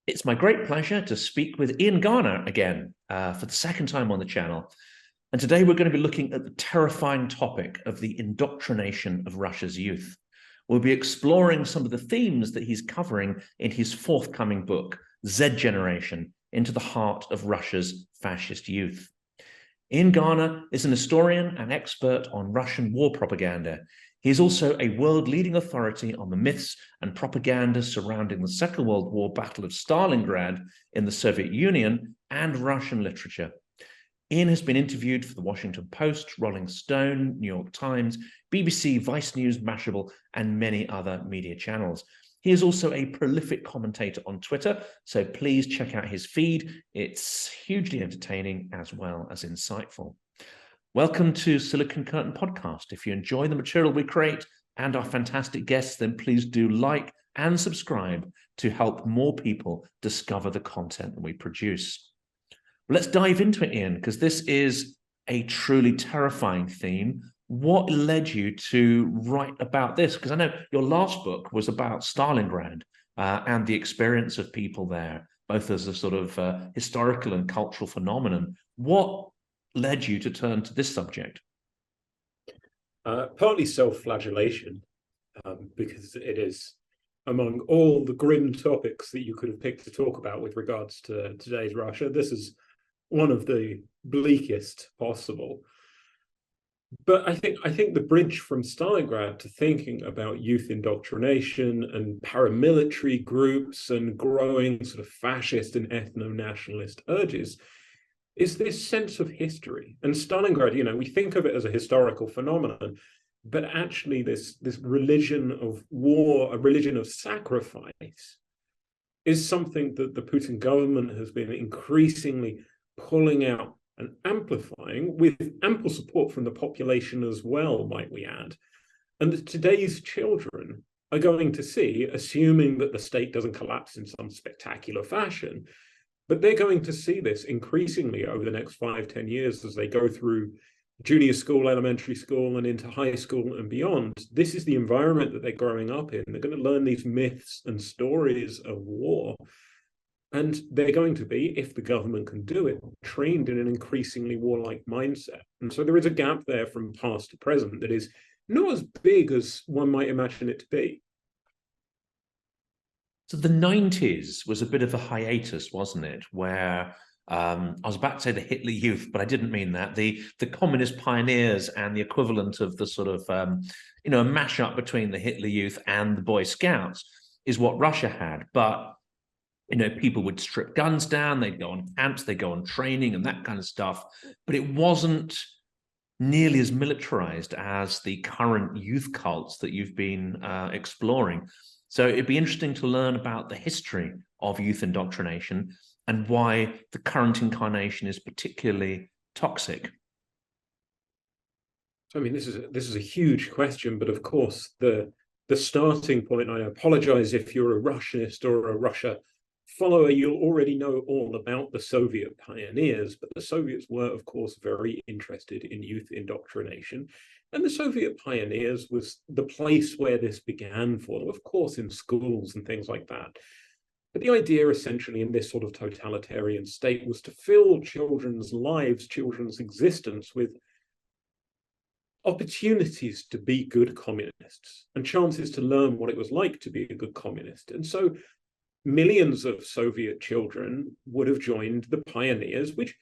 It's my great pleasure to speak with Ian Garner again for the second time on the channel. And today we're going to be looking at the terrifying topic of the indoctrination of Russia's youth. We'll be exploring some of the themes that he's covering in his forthcoming book, Z Generation, Into the Heart of Russia's Fascist Youth. Ian Garner is an historian and expert on Russian war propaganda. He is also a world-leading authority on the myths and propaganda surrounding the Second World War Battle of Stalingrad in the Soviet Union and Russian literature. Ian has been interviewed for the Washington Post, Rolling Stone, New York Times, BBC, Vice News, Mashable, and many other media channels. He is also a prolific commentator on Twitter, so please check out his feed. It's hugely entertaining as well as insightful. Welcome to Silicon Curtain Podcast. If you enjoy the material we create and our fantastic guests, then please do like and subscribe to help more people discover the content that we produce. Let's dive into it, Ian, because this is a truly terrifying theme. What led you to write about this? Because I know your last book was about Stalingrad and the experience of people there, both as a sort of historical and cultural phenomenon. What led you to turn to this subject? Partly self-flagellation, because it is, among all the grim topics that you could have picked to talk about with regards to today's Russia, this is one of the bleakest possible. But I think the bridge from Stalingrad to thinking about youth indoctrination and paramilitary groups and growing sort of fascist and ethno-nationalist urges is this sense of history. And Stalingrad, we think of it as a historical phenomenon, but actually this religion of war, a religion of sacrifice, is something that the Putin government has been increasingly pulling out and amplifying with ample support from the population as well, might we add. And that today's children are going to see, assuming that the state doesn't collapse in some spectacular fashion, but they're going to see this increasingly over the next 5-10 years as they go through junior school, elementary school, and into high school and beyond. This is the environment that they're growing up in. They're going to learn these myths and stories of war. And they're going to be, if the government can do it, trained in an increasingly warlike mindset. And so there is a gap there from past to present that is not as big as one might imagine it to be. So the 90s was a bit of a hiatus, wasn't it? Where I was about to say the Hitler Youth, but I didn't mean that. The communist pioneers and the equivalent of the sort of, a mashup between the Hitler Youth and the Boy Scouts is what Russia had. But, people would strip guns down, they'd go on camps, they'd go on training and that kind of stuff. But it wasn't nearly as militarized as the current youth cults that you've been exploring. So it'd be interesting to learn about the history of youth indoctrination and why the current incarnation is particularly toxic. So, I mean, this is a huge question, but of course, the starting point, I apologize if you're a Russianist or a Russia follower, you'll already know all about the Soviet pioneers, but the Soviets were, of course, very interested in youth indoctrination. And the Soviet pioneers was the place where this began for them, of course, in schools and things like that. But the idea essentially in this sort of totalitarian state was to fill children's lives, children's existence with opportunities to be good communists and chances to learn what it was like to be a good communist. And so millions of Soviet children would have joined the pioneers, which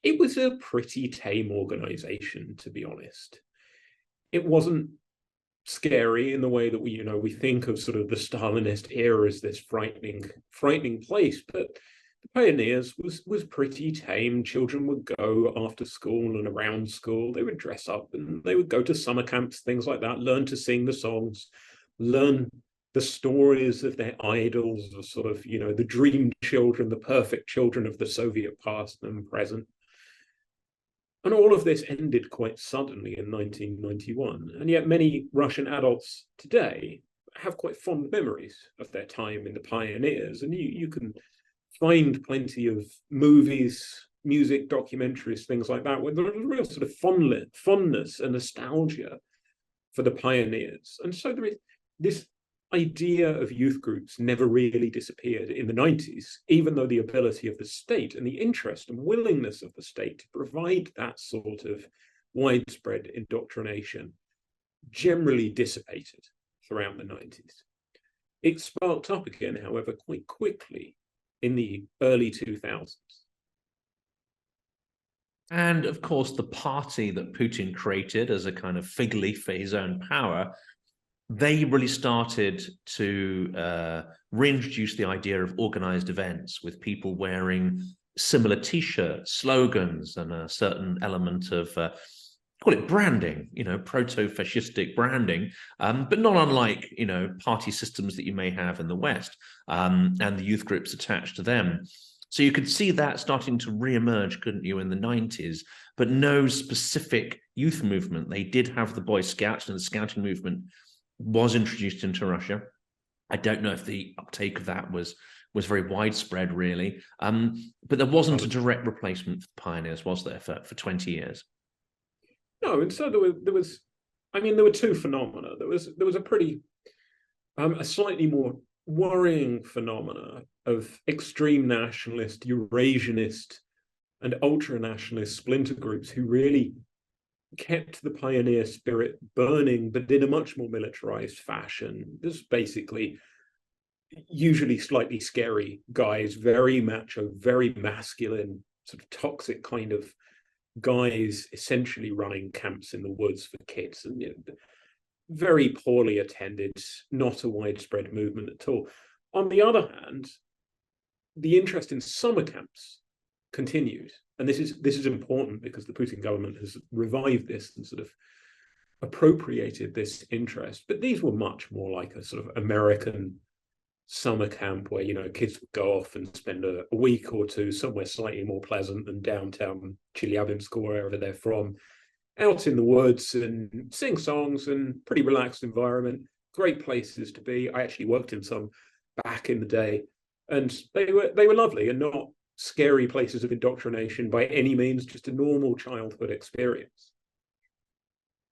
it was a pretty tame organization, to be honest. It wasn't scary in the way that we think of sort of the Stalinist era as this frightening place, but the pioneers was pretty tame. Children would go after school and around school. They would dress up and they would go to summer camps, things like that, learn to sing the songs, learn the stories of their idols, the sort of, the dream children, the perfect children of the Soviet past and present. And all of this ended quite suddenly in 1991. And yet many Russian adults today have quite fond memories of their time in the pioneers. And you can find plenty of movies, music, documentaries, things like that, where there's a real sort of fondness and nostalgia for the pioneers. And so there is this idea of youth groups never really disappeared in the 90s, even though the ability of the state and the interest and willingness of the state to provide that sort of widespread indoctrination generally dissipated throughout the 90s. It sparked up again, however, quite quickly in the early 2000s. And of course, the party that Putin created as a kind of fig leaf for his own power, they really started to reintroduce the idea of organized events with people wearing similar T-shirts, slogans, and a certain element of, call it branding, proto-fascistic branding, but not unlike, party systems that you may have in the West, and the youth groups attached to them. So you could see that starting to re-emerge, couldn't you, in the 90s, but no specific youth movement. They did have the Boy Scouts, and the scouting movement was introduced into Russia. I don't know if the uptake of that was very widespread, really, but there wasn't a direct replacement for the pioneers, was there, for 20 years? No, and so there were two phenomena. There was a pretty, a slightly more worrying phenomena of extreme nationalist, Eurasianist, and ultra-nationalist splinter groups who really kept the pioneer spirit burning, but in a much more militarized fashion. This basically usually slightly scary guys, very macho, very masculine, sort of toxic kind of guys, essentially running camps in the woods for kids, and very poorly attended, not a widespread movement at all. On the other hand, the interest in summer camps continued, and this is important because the Putin government has revived this and sort of appropriated this interest. But these were much more like a sort of American summer camp where kids would go off and spend a week or two somewhere slightly more pleasant than downtown Chelyabinsk or wherever they're from, out in the woods, and sing songs, and pretty relaxed environment, great places to be. I actually worked in some back in the day, and they were lovely and not scary places of indoctrination by any means, just a normal childhood experience.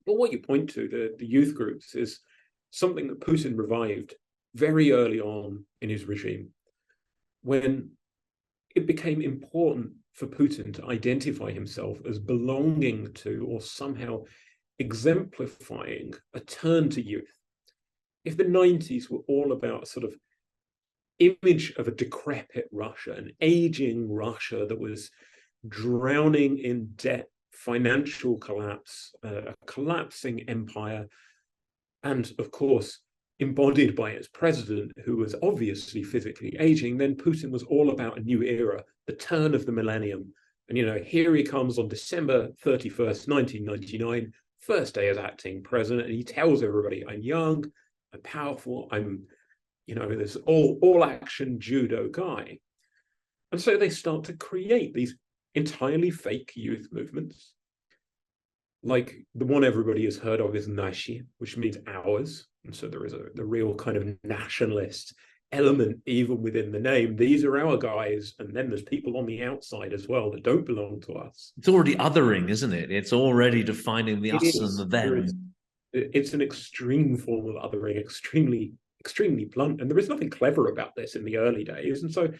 But what you point to, the youth groups, is something that Putin revived very early on in his regime, when it became important for Putin to identify himself as belonging to, or somehow exemplifying, a turn to youth. If the 90s were all about sort of image of a decrepit Russia, an aging Russia that was drowning in debt, financial collapse, a collapsing empire, and of course embodied by its president, who was obviously physically aging, then Putin was all about a new era, the turn of the millennium. And here he comes on December 31st, 1999, first day as acting president, and he tells everybody, I'm young, I'm powerful, I'm this all action judo guy. And so they start to create these entirely fake youth movements. Like the one everybody has heard of is Nashi, which means ours. And so there is the real kind of nationalist element even within the name. These are our guys. And then there's people on the outside as well that don't belong to us. It's already othering, isn't it? It's already defining the us and the them. It's an extreme form of othering, extremely blunt. And there is nothing clever about this in the early days. And so,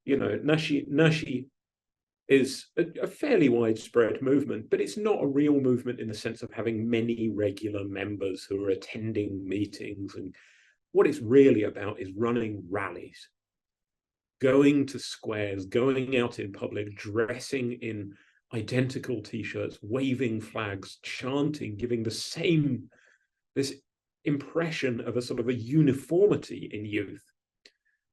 Nashi is a fairly widespread movement, but it's not a real movement in the sense of having many regular members who are attending meetings. And what it's really about is running rallies, going to squares, going out in public, dressing in identical T-shirts, waving flags, chanting, giving this impression of a sort of a uniformity in youth,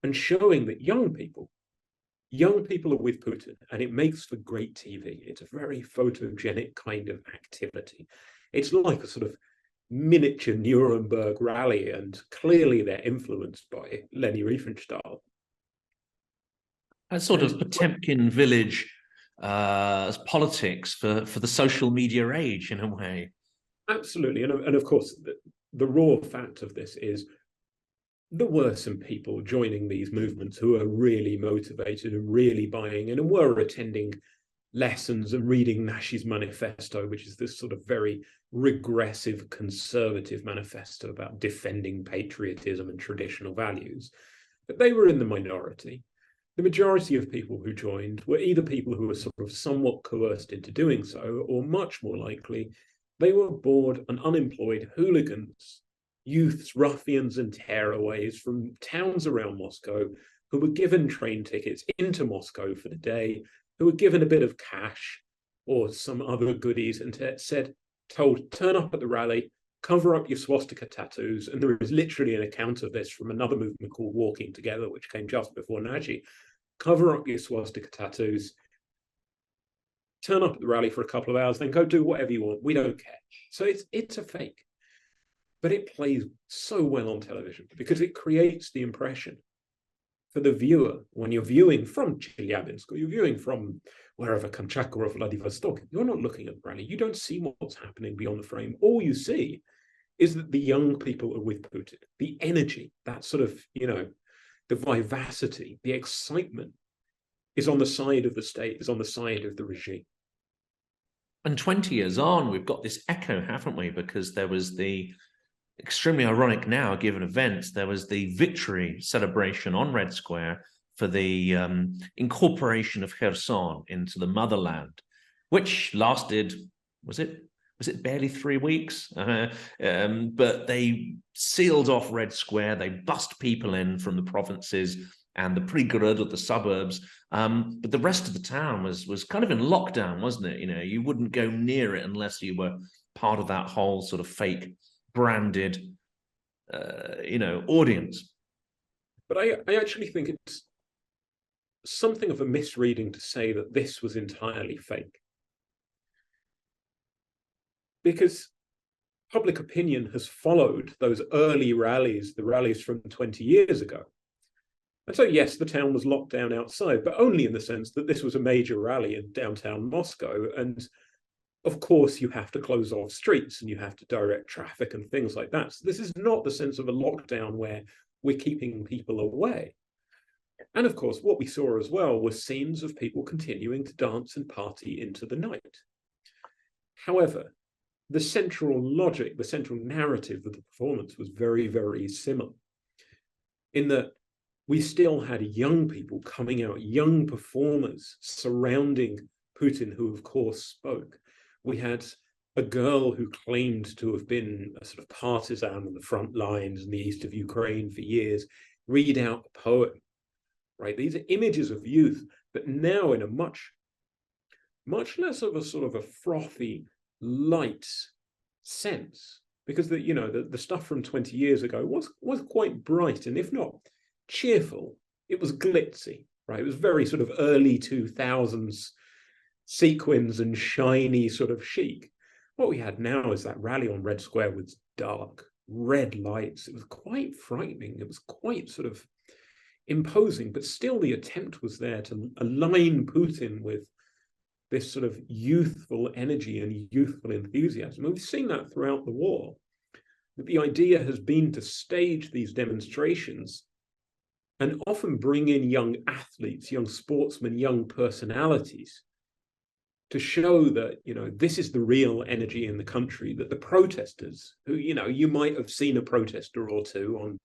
and showing that young people are with Putin, and it makes for great TV. It's a very photogenic kind of activity. It's like a sort of miniature Nuremberg rally, and clearly they're influenced by Leni Riefenstahl. A sort of Potemkin village as politics for the social media age, in a way. Absolutely. And of course, the raw fact of this is there were some people joining these movements who are really motivated and really buying in and were attending lessons and reading Nash's manifesto, which is this sort of very regressive conservative manifesto about defending patriotism and traditional values, but they were in the minority. The majority of people who joined were either people who were sort of somewhat coerced into doing so, or much more likely, they were bored and unemployed hooligans, youths, ruffians, and tearaways from towns around Moscow who were given train tickets into Moscow for the day, who were given a bit of cash or some other goodies and told, turn up at the rally, cover up your swastika tattoos. And there is literally an account of this from another movement called Walking Together, which came just before Nagy. Cover up your swastika tattoos, turn up at the rally for a couple of hours, then go do whatever you want. We don't care. So it's a fake. But it plays so well on television because it creates the impression for the viewer when you're viewing from Chelyabinsk or you're viewing from wherever, Kamchatka or Vladivostok, you're not looking at the rally. You don't see what's happening beyond the frame. All you see is that the young people are with Putin. The energy, that sort of, the vivacity, the excitement is on the side of the state, is on the side of the regime. And 20 years on, we've got this echo, haven't we? Because there was the extremely ironic now, given events, there was the victory celebration on Red Square for the incorporation of Kherson into the motherland, which lasted, was it barely 3 weeks? But they sealed off Red Square. They bussed people in from the provinces and the prigorod, or the suburbs. But the rest of the town was kind of in lockdown, wasn't it? You wouldn't go near it unless you were part of that whole sort of fake branded, audience. But I actually think it's something of a misreading to say that this was entirely fake. Because public opinion has followed those early rallies, the rallies from 20 years ago. And so, yes, the town was locked down outside, but only in the sense that this was a major rally in downtown Moscow. And of course, you have to close off streets and you have to direct traffic and things like that. So this is not the sense of a lockdown where we're keeping people away. And of course, what we saw as well were scenes of people continuing to dance and party into the night. However, the central logic, the central narrative of the performance was very, very similar, in that we still had young people coming out, young performers surrounding Putin, who of course spoke. We had a girl who claimed to have been a sort of partisan on the front lines in the east of Ukraine for years, read out a poem, right? These are images of youth, but now in a much less of a sort of a frothy, light sense, because the stuff from 20 years ago was quite bright, and if not cheerful, it was glitzy, right? It was very sort of early 2000s sequins and shiny sort of chic. What we had now is that rally on Red Square with dark red lights. It was quite frightening. It was quite sort of imposing, but still the attempt was there to align Putin with this sort of youthful energy and youthful enthusiasm. And we've seen that throughout the war. But the idea has been to stage these demonstrations and often bring in young athletes, young sportsmen, young personalities to show that, this is the real energy in the country, that the protesters who, you might have seen a protester or two on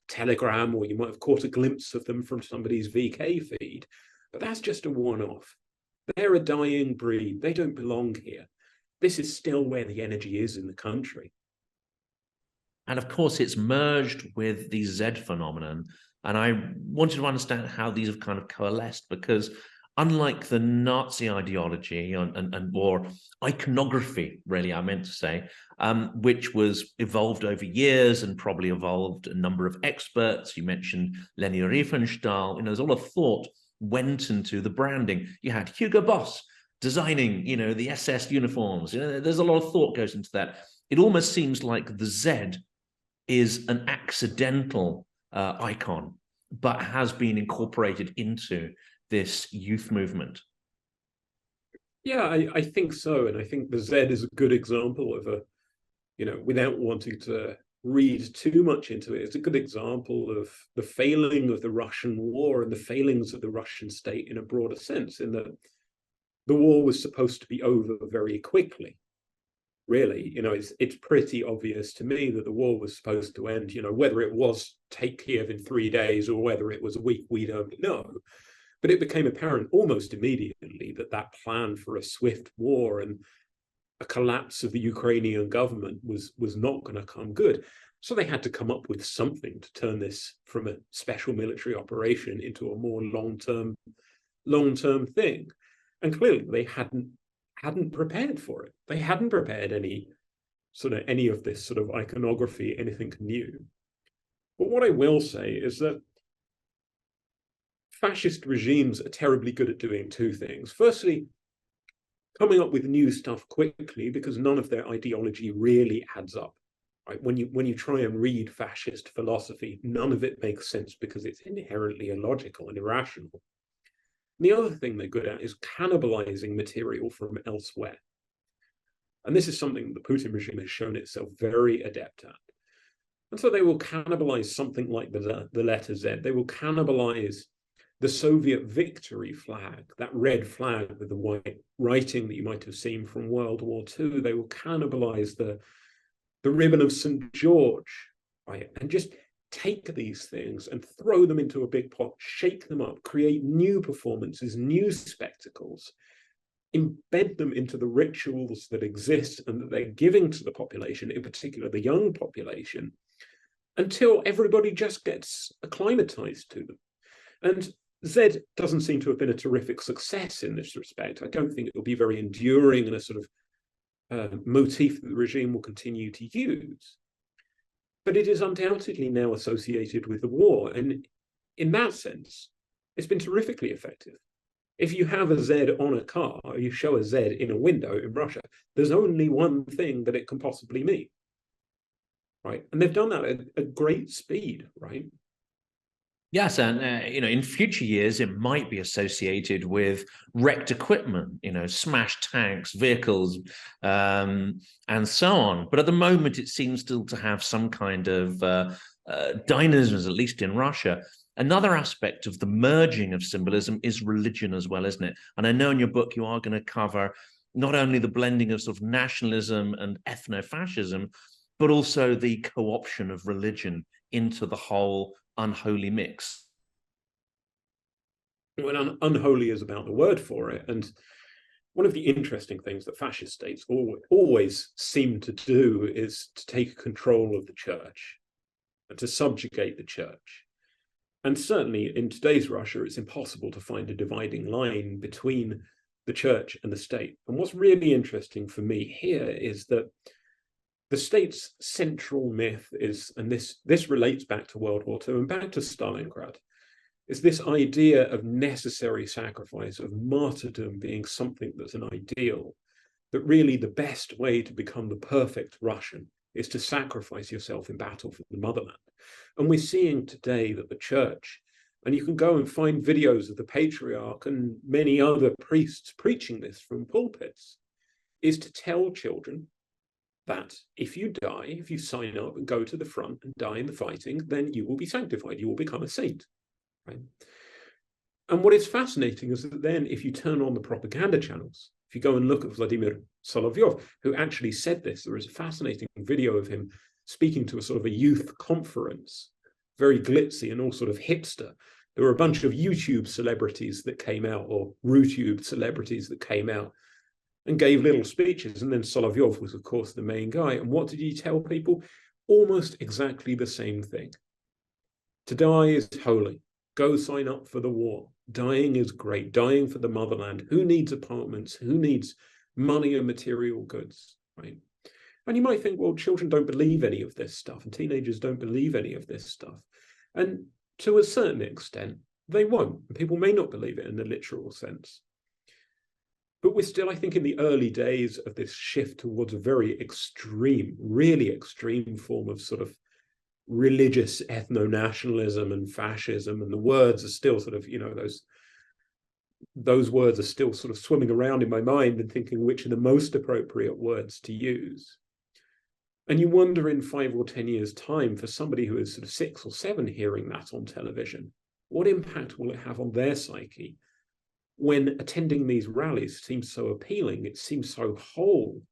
Telegram, or you might have caught a glimpse of them from somebody's VK feed, but that's just a one-off. They're a dying breed. They don't belong here. This is still where the energy is in the country. And of course, it's merged with the Z phenomenon. And I wanted to understand how these have kind of coalesced, because unlike the Nazi ideology or iconography, really, I meant to say, which was evolved over years and probably evolved a number of experts. You mentioned Leni Riefenstahl. There's a lot of thought went into the branding. You had Hugo Boss designing, the SS uniforms. There's a lot of thought goes into that. It almost seems like the Z is an accidental icon, but has been incorporated into this youth movement. Yeah, I think so. And I think the Z is a good example of without wanting to read too much into it, it's a good example of the failing of the Russian war and the failings of the Russian state in a broader sense, in that the war was supposed to be over very quickly. Really, it's pretty obvious to me that the war was supposed to end, whether it was take Kiev in 3 days or whether it was a week, we don't know. But it became apparent almost immediately that that plan for a swift war and a collapse of the Ukrainian government was not going to come good. So they had to come up with something to turn this from a special military operation into a more long-term thing. And clearly they hadn't prepared for it. They hadn't prepared any of this sort of iconography, anything new. But what I will say is that fascist regimes are terribly good at doing two things. Firstly, coming up with new stuff quickly, because none of their ideology really adds up. Right? When you try and read fascist philosophy, none of it makes sense because it's inherently illogical and irrational. The other thing they're good at is cannibalizing material from elsewhere. And this is something the Putin regime has shown itself very adept at. And so they will cannibalize something like the letter Z. They will cannibalize the Soviet victory flag, that red flag with the white writing that you might have seen from World War II. They will cannibalize the ribbon of St. George, right? And just take these things and throw them into a big pot, shake them up, create new performances, new spectacles, embed them into the rituals that exist and that they're giving to the population, in particular the young population, until everybody just gets acclimatized to them. And Z doesn't seem to have been a terrific success in this respect. I don't think it will be very enduring and a sort of motif that the regime will continue to use. But it is undoubtedly now associated with the war. And in that sense, it's been terrifically effective. If you have a Z on a car, or you show a Z in a window in Russia, there's only one thing that it can possibly mean, right? And they've done that at a great speed, right? Yes, and in future years, it might be associated with wrecked equipment, smashed tanks, vehicles, and so on. But at the moment, it seems still to have some kind of dynamism, at least in Russia. Another aspect of the merging of symbolism is religion as well, isn't it? And I know in your book you are going to cover not only the blending of sort of nationalism and ethno-fascism, but also the co-option of religion into the whole unholy mix. Well, unholy is about the word for it. And one of the interesting things that fascist states always seem to do is to take control of the church and to subjugate the church. And certainly in today's Russia, it's impossible to find a dividing line between the church and the state. And what's really interesting for me here is that the state's central myth is, and this relates back to World War II and back to Stalingrad, is this idea of necessary sacrifice, of martyrdom being something that's an ideal, that really the best way to become the perfect Russian is to sacrifice yourself in battle for the motherland. And we're seeing today that the church, and you can go and find videos of the patriarch and many other priests preaching this from pulpits, is to tell children that if you die, if you sign up and go to the front and die in the fighting, then you will be sanctified, you will become a saint. Right? And what is fascinating is that then if you turn on the propaganda channels, if you go and look at Vladimir Solovyov, who actually said this, there is a fascinating video of him speaking to a sort of a youth conference, very glitzy and all sort of hipster. There were a bunch of YouTube celebrities that came out, or RuTube celebrities that came out and gave little speeches. And then Solovyov was, of course, the main guy. And what did he tell people? Almost exactly the same thing. To die is holy. Go sign up for the war. Dying is great. Dying for the motherland. Who needs apartments? Who needs money and material goods, right? And you might think, well, children don't believe any of this stuff, and teenagers don't believe any of this stuff. And to a certain extent, they won't. And people may not believe it in the literal sense. But we're still, I think, in the early days of this shift towards a very extreme, really extreme form of sort of religious ethno-nationalism and fascism. And the words are still sort of, those words are still sort of swimming around in my mind and thinking which are the most appropriate words to use. And you wonder in 5 or 10 years' time, for somebody who is sort of 6 or 7 hearing that on television, what impact will it have on their psyche? when attending these rallies seems so appealing, it seems so whole,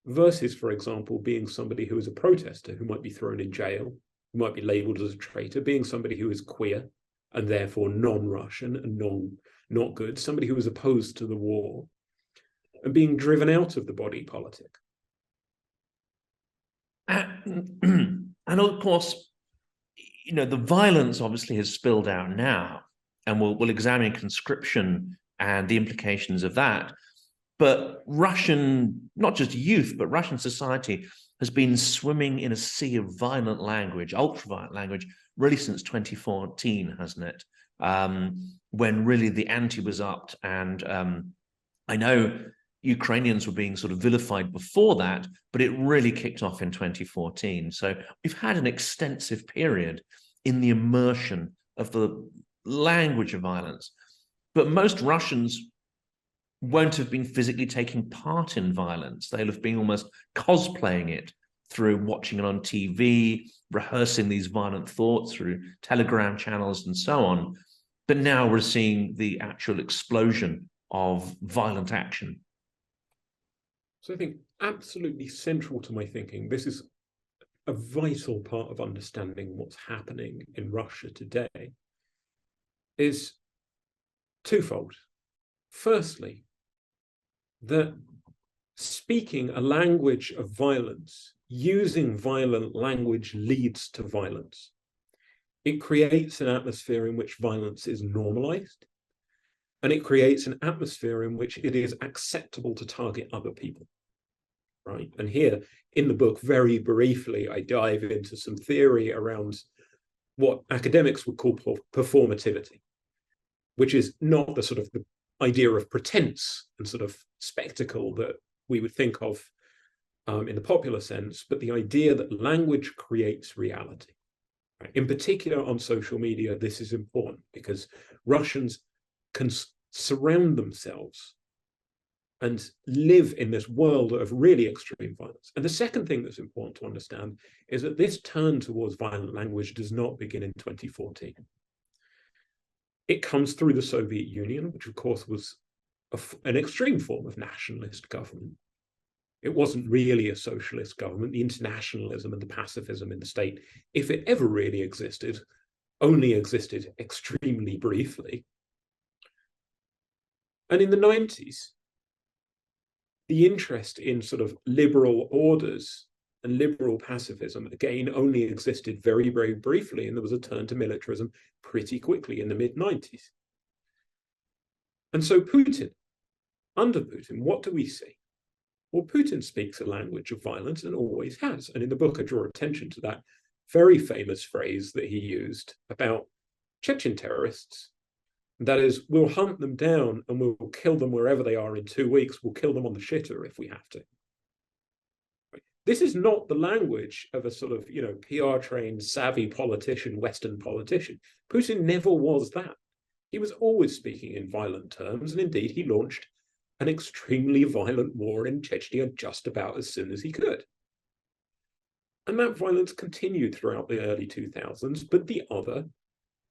versus, for example, being somebody who is a protester, who might be thrown in jail, who might be labeled as a traitor, being somebody who is queer and therefore non-Russian and not good, somebody who is opposed to the war, and being driven out of the body politic. And of course, the violence obviously has spilled out now, and we'll examine conscription and the implications of that. But Russian, not just youth, but Russian society has been swimming in a sea of violent language, ultra-violent language, really since 2014, hasn't it? When really the ante was upped. And I know Ukrainians were being sort of vilified before that, but it really kicked off in 2014. So we've had an extensive period in the immersion of the language of violence. But most Russians won't have been physically taking part in violence. They'll have been almost cosplaying it through watching it on TV, rehearsing these violent thoughts through Telegram channels and so on. But now we're seeing the actual explosion of violent action. So I think absolutely central to my thinking, this is a vital part of understanding what's happening in Russia today, is twofold. Firstly, that speaking a language of violence, using violent language, leads to violence. It creates an atmosphere in which violence is normalized, and it creates an atmosphere in which it is acceptable to target other people, right? And here in the book, very briefly, I dive into some theory around what academics would call performativity, which is not the sort of the idea of pretense and sort of spectacle that we would think of in the popular sense, but the idea that language creates reality. Right? In particular on social media, this is important because Russians can surround themselves and live in this world of really extreme violence. And the second thing that's important to understand is that this turn towards violent language does not begin in 2014. It comes through the Soviet Union, which of course was an extreme form of nationalist government. It wasn't really a socialist government. The internationalism and the pacifism in the state, if it ever really existed, only existed extremely briefly. And in the 90s, the interest in sort of liberal orders and liberal pacifism, again, only existed very, very briefly, and there was a turn to militarism pretty quickly in the mid-90s. And so Putin, under Putin, what do we see? Well, Putin speaks a language of violence and always has. And in the book, I draw attention to that very famous phrase that he used about Chechen terrorists. That is, we'll hunt them down and we'll kill them wherever they are in 2 weeks. We'll kill them on the shitter if we have to. This is not the language of a sort of, PR-trained, savvy politician, Western politician. Putin never was that. He was always speaking in violent terms, and indeed he launched an extremely violent war in Chechnya just about as soon as he could. And that violence continued throughout the early 2000s, but the other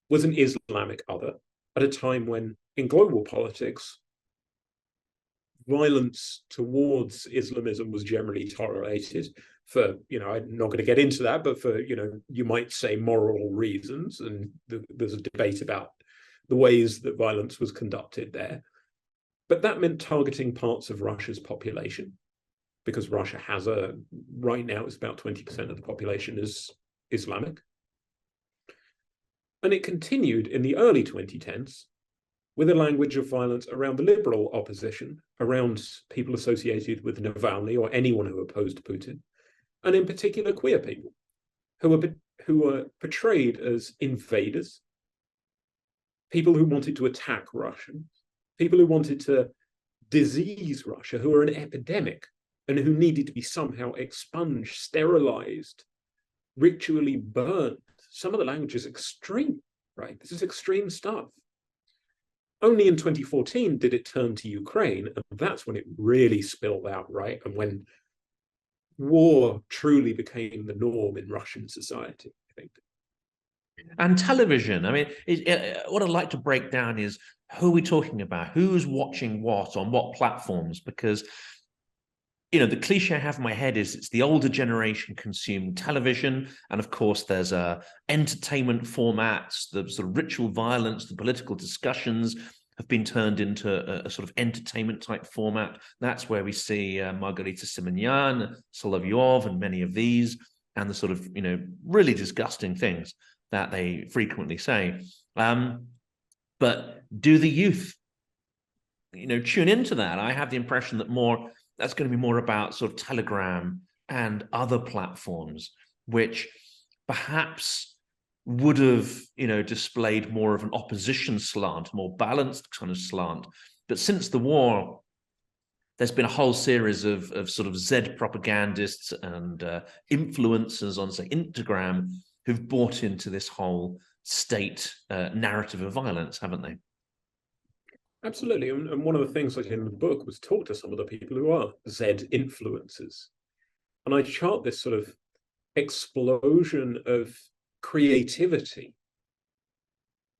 was an Islamic other at a time when, in global politics, violence towards Islamism was generally tolerated for, I'm not going to get into that, but for, you might say moral reasons. And there's a debate about the ways that violence was conducted there. But that meant targeting parts of Russia's population, because Russia has right now it's about 20% of the population is Islamic. And it continued in the early 2010s with a language of violence around the liberal opposition, around people associated with Navalny or anyone who opposed Putin, and in particular queer people, who were portrayed as invaders, people who wanted to attack Russians, people who wanted to disease Russia, who were an epidemic and who needed to be somehow expunged, sterilized, ritually burnt. Some of the language is extreme, right? This is extreme stuff. Only in 2014 did it turn to Ukraine, and that's when it really spilled out, right? And when war truly became the norm in Russian society, I think. And television, I mean, what I'd like to break down is who are we talking about? Who's watching what on what platforms? Because, you know, the cliche I have in my head is it's the older generation consuming television. And of course, there's entertainment formats, the sort of ritual violence, the political discussions have been turned into a sort of entertainment type format. That's where we see Margarita Simonyan, Solovyov, and many of these, and the sort of, you know, really disgusting things that they frequently say. But do the youth, you know, tune into that? I have the impression that that's going to be more about sort of Telegram and other platforms, which perhaps would have, you know, displayed more of an opposition slant, more balanced kind of slant. But since the war, there's been a whole series of sort of Z propagandists and influencers on, say, Instagram who've bought into this whole state narrative of violence, haven't they? Absolutely. And one of the things like in the book was talk to some of the people who are Z influencers. And I chart this sort of explosion of creativity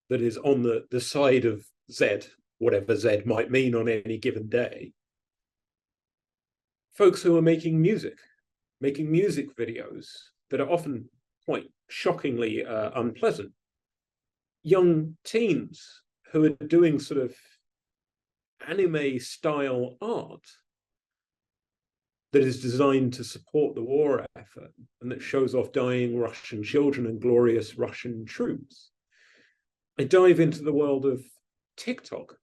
that is on the side of Z, whatever Z might mean on any given day. Folks who are making music videos that are often quite shockingly unpleasant. Young teens who are doing sort of anime style art that is designed to support the war effort and that shows off dying Russian children and glorious Russian troops. I dive into the world of TikTok,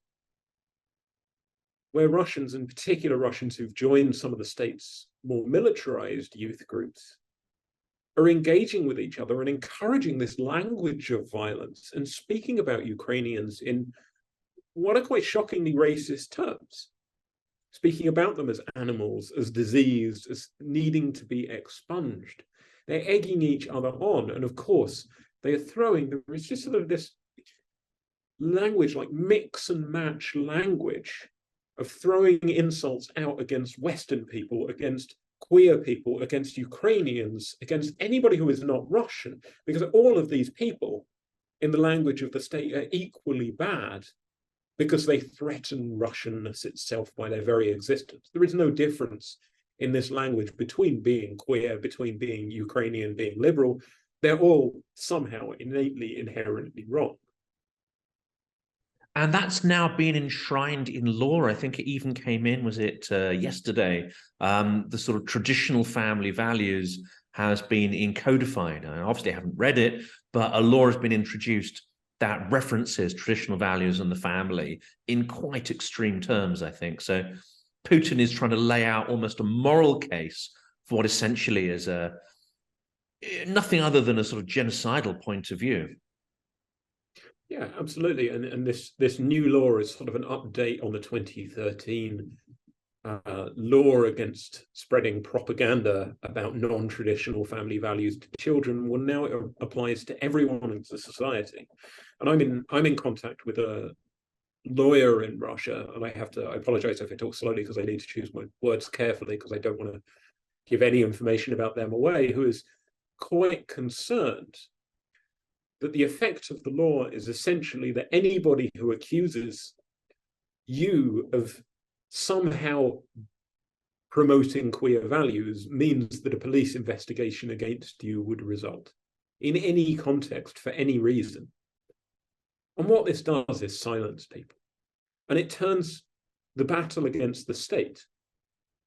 where Russians, in particular Russians who've joined some of the state's more militarized youth groups, are engaging with each other and encouraging this language of violence and speaking about Ukrainians in what are quite shockingly racist terms, speaking about them as animals, as diseased, as needing to be expunged. They're egging each other on. And of course, they are throwing, there is just sort of this language, like mix and match language of throwing insults out against Western people, against queer people, against Ukrainians, against anybody who is not Russian, because all of these people, in the language of the state, are equally bad because they threaten Russianness itself by their very existence. There is no difference in this language between being queer, between being Ukrainian, being liberal. They're all somehow innately, inherently wrong. And that's now been enshrined in law. I think it even came in, was it yesterday? The sort of traditional family values has been encodified. I obviously haven't read it, but a law has been introduced that references traditional values and the family in quite extreme terms, I think. So Putin is trying to lay out almost a moral case for what essentially is nothing other than a sort of genocidal point of view. Yeah, absolutely. And this new law is sort of an update on the 2013 law against spreading propaganda about non-traditional family values to children. Well, now it applies to everyone in society. And I'm in contact with a lawyer in Russia, and I apologize if I talk slowly because I need to choose my words carefully because I don't want to give any information about them away, who is quite concerned that the effect of the law is essentially that anybody who accuses you of somehow promoting queer values means that a police investigation against you would result in any context for any reason. And what this does is silence people. And it turns the battle against the state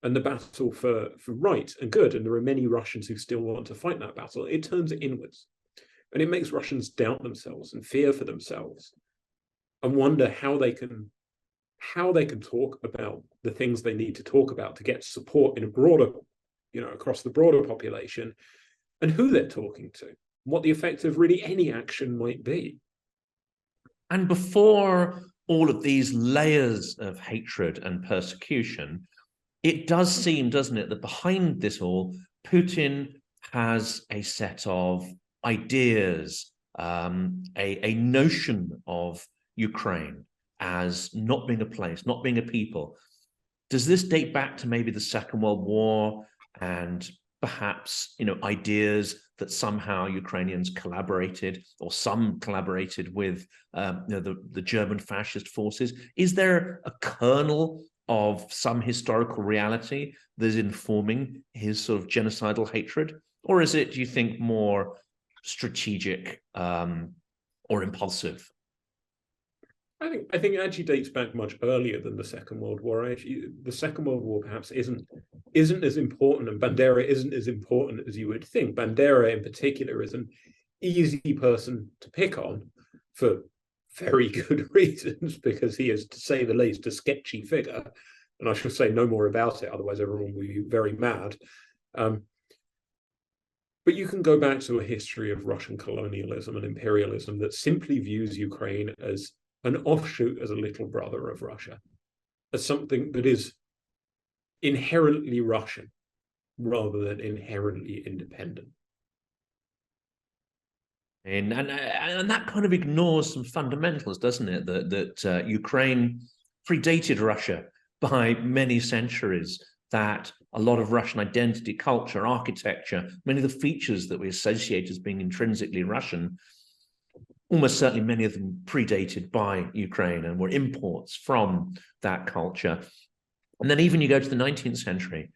and the battle for right and good, and there are many Russians who still want to fight that battle, it turns it inwards. And it makes Russians doubt themselves and fear for themselves and wonder how they can talk about the things they need to talk about to get support in a broader, across the broader population, and who they're talking to, what the effect of really any action might be. And before all of these layers of hatred and persecution, it does seem, doesn't it, that behind this all, Putin has a set of ideas, a notion of Ukraine as not being a place, not being a people. Does this date back to maybe the Second World War and perhaps, ideas that somehow Ukrainians collaborated, or some collaborated with the German fascist forces? Is there a kernel of some historical reality that is informing his sort of genocidal hatred? Or is it, do you think, more strategic or impulsive? I think it actually dates back much earlier than the Second World War. Actually, the Second World War perhaps isn't as important, and Bandera isn't as important as you would think. Bandera, in particular, is an easy person to pick on for very good reasons, because he is, to say the least, a sketchy figure. And I shall say no more about it, otherwise everyone will be very mad. But you can go back to a history of Russian colonialism and imperialism that simply views Ukraine as an offshoot, as a little brother of Russia, as something that is inherently Russian rather than inherently independent. And that kind of ignores some fundamentals, doesn't it? That Ukraine predated Russia by many centuries, that a lot of Russian identity, culture, architecture, many of the features that we associate as being intrinsically Russian, almost certainly many of them predated by Ukraine and were imports from that culture. And then even you go to the 19th century,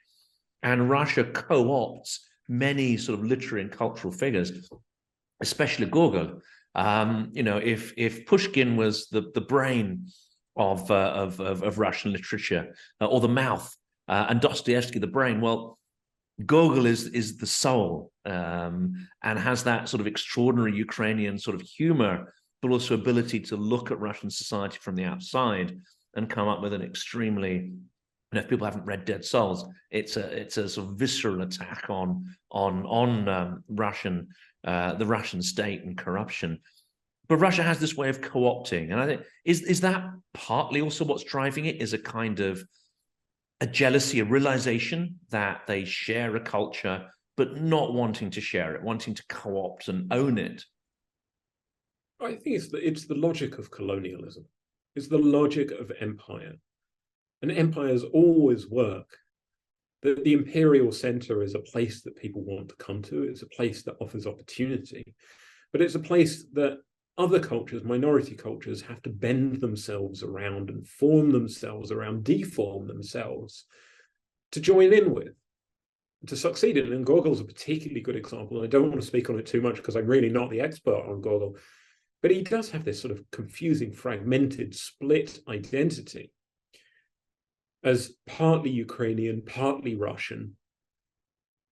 and Russia co-opts many sort of literary and cultural figures, especially Gogol. If Pushkin was the brain of Russian literature, or the mouth, and Dostoevsky the brain, well, Gogol is the soul, and has that sort of extraordinary Ukrainian sort of humor, but also ability to look at Russian society from the outside and come up with an extremely, if people haven't read Dead Souls, it's a sort of visceral attack on Russian, the Russian state and corruption. But Russia has this way of co-opting, and I think is that partly also what's driving it, is a kind of a jealousy, a realization that they share a culture, but not wanting to share it, wanting to co-opt and own it. I think it's the logic of colonialism. It's the logic of empire. And empires always work. The imperial center is a place that people want to come to. It's a place that offers opportunity. But it's a place that other cultures, minority cultures, have to bend themselves around and form themselves around, deform themselves to join in with, to succeed in. And Gogol's a particularly good example. And I don't want to speak on it too much because I'm really not the expert on Gogol. But he does have this sort of confusing, fragmented, split identity as partly Ukrainian, partly Russian,